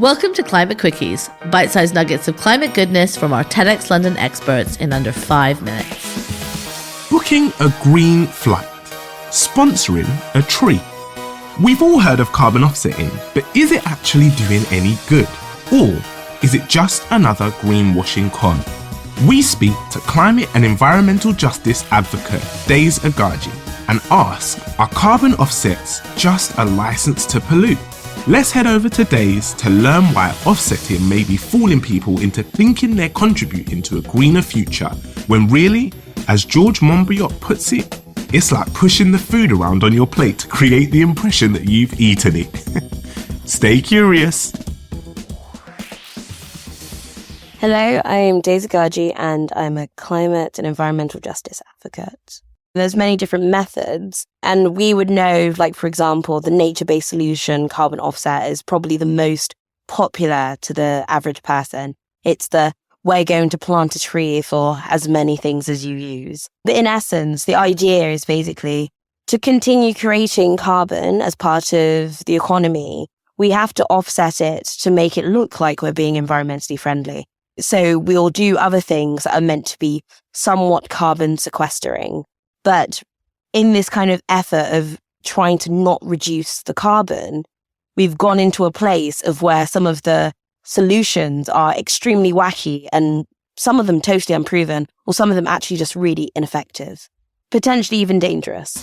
Welcome to Climate Quickies, bite-sized nuggets of climate goodness from our TEDxLondon experts in under 5 minutes. Booking a green flight. Sponsoring a tree. We've all heard of carbon offsetting, but is it actually doing any good? Or is it just another greenwashing con? We speak to climate and environmental justice advocate Daze Aghaji and ask, are carbon offsets just a license to pollute? Let's head over to Daze to learn why offsetting may be fooling people into thinking they're contributing to a greener future, when really, as George Monbiot puts it, it's like pushing the food around on your plate to create the impression that you've eaten it. Stay curious. Hello, I'm Daze Aghaji and I'm a climate and environmental justice advocate. There's many different methods, and we would know, like, for example, the nature-based solution carbon offset is probably the most popular to the average person. It's the we're going to plant a tree for as many things as you use. But in essence, the idea is basically to continue creating carbon as part of the economy, we have to offset it to make it look like we're being environmentally friendly. So we'll do other things that are meant to be somewhat carbon sequestering. But in this kind of effort of trying to not reduce the carbon, we've gone into a place of where some of the solutions are extremely wacky and some of them totally unproven, or some of them actually just really ineffective, potentially even dangerous.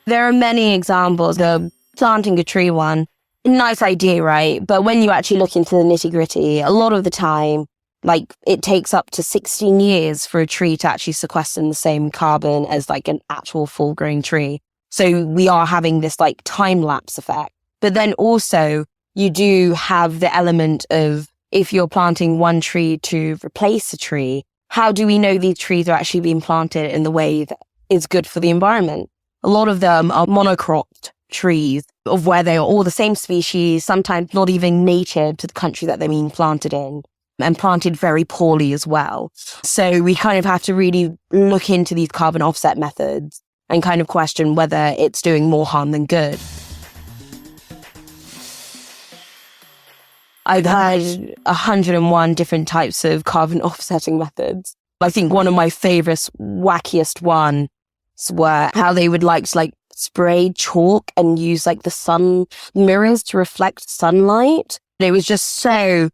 There are many examples. The planting a tree one, nice idea, right? But when you actually look into the nitty-gritty, a lot of the time, like, it takes up to 16 years for a tree to actually sequester the same carbon as like an actual full-grown tree. So we are having this like time-lapse effect. But then also you do have the element of, if you're planting one tree to replace a tree, how do we know these trees are actually being planted in the way that is good for the environment? A lot of them are monocropped trees of where they are all the same species, sometimes not even native to the country that they're being planted in, and planted very poorly as well. So we kind of have to really look into these carbon offset methods and kind of question whether it's doing more harm than good. I've heard 101 different types of carbon offsetting methods. I think one of my favorites, wackiest ones were how they would like to spray chalk and use like the sun mirrors to reflect sunlight. It was just so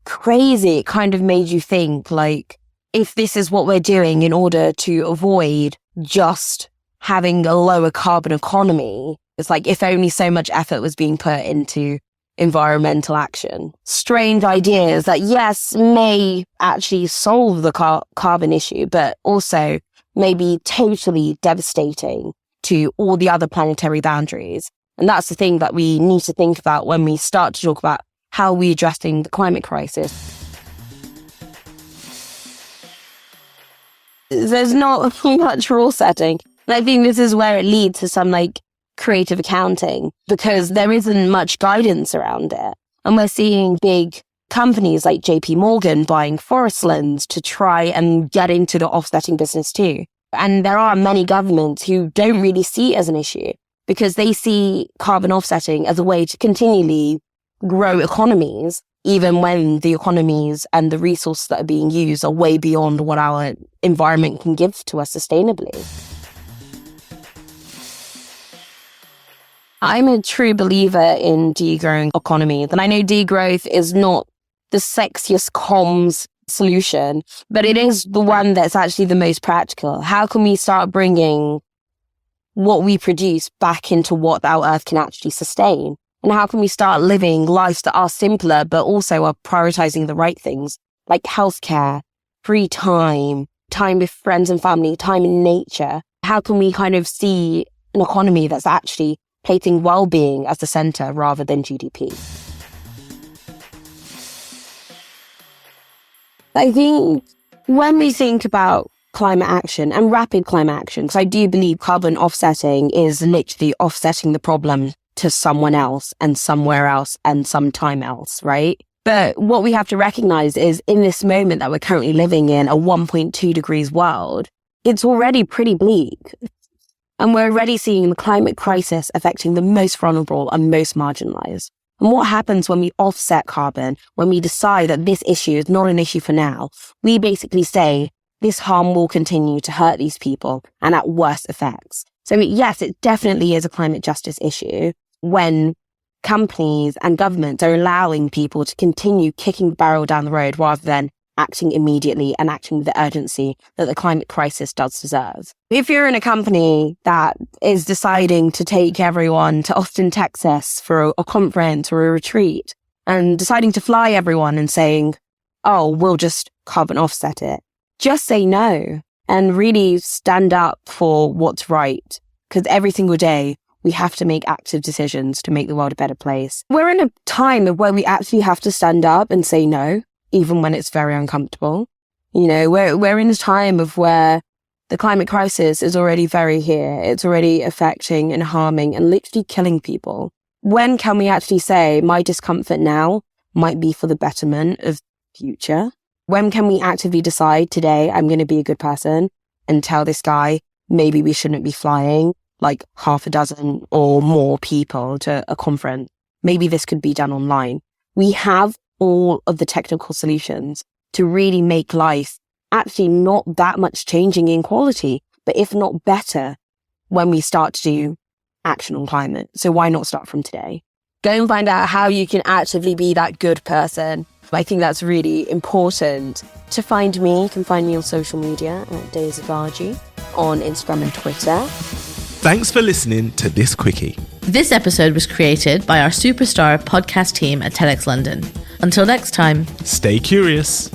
crazy. It kind of made you think, like, if this is what we're doing in order to avoid just having a lower carbon economy, it's like if only so much effort was being put into environmental action. Strange ideas that, yes, may actually solve the carbon issue, but also may be totally devastating to all the other planetary boundaries. And that's the thing that we need to think about when we start to talk about how we're addressing the climate crisis. There's not much rule setting. And I think this is where it leads to some creative accounting, because there isn't much guidance around it. And we're seeing big companies like JP Morgan buying forest lands to try and get into the offsetting business too. And there are many governments who don't really see it as an issue because they see carbon offsetting as a way to continually grow economies, even when the economies and the resources that are being used are way beyond what our environment can give to us sustainably. I'm a true believer in degrowing economies, and I know degrowth is not the sexiest comms solution, but it is the one that's actually the most practical. How can we start bringing what we produce back into what our Earth can actually sustain? And how can we start living lives that are simpler, but also are prioritizing the right things, like healthcare, free time, time with friends and family, time in nature? How can we kind of see an economy that's actually placing well-being as the center rather than GDP? I think when we think about climate action and rapid climate action, because I do believe carbon offsetting is literally offsetting the problem to someone else and somewhere else and sometime else, right? But what we have to recognize is in this moment that we're currently living in, a 1.2 degrees world, it's already pretty bleak. And we're already seeing the climate crisis affecting the most vulnerable and most marginalized. And what happens when we offset carbon, when we decide that this issue is not an issue for now? We basically say this harm will continue to hurt these people and at worst effects. So yes, it definitely is a climate justice issue when companies and governments are allowing people to continue kicking the barrel down the road rather than acting immediately and acting with the urgency that the climate crisis does deserve. If you're in a company that is deciding to take everyone to Austin, Texas for a conference or a retreat and deciding to fly everyone and saying, oh, we'll just carbon offset it, just say no and really stand up for what's right. Because every single day we have to make active decisions to make the world a better place. We're in a time where we actually have to stand up and say no, even when it's very uncomfortable. You know, we're in a time of where the climate crisis is already very here. It's already affecting and harming and literally killing people. When can we actually say my discomfort now might be for the betterment of the future? When can we actively decide today I'm going to be a good person and tell this guy maybe we shouldn't be flying like half a dozen or more people to a conference? Maybe this could be done online. We have all of the technical solutions to really make life actually not that much changing in quality, but if not better when we start to do action on climate. So why not start from today? Go and find out how you can actively be that good person. I think that's really important. To find me, you can find me on social media at Daze Aghaji on Instagram and Twitter. Thanks for listening to this quickie. This episode was created by our superstar podcast team at TEDxLondon. Until next time, Stay curious.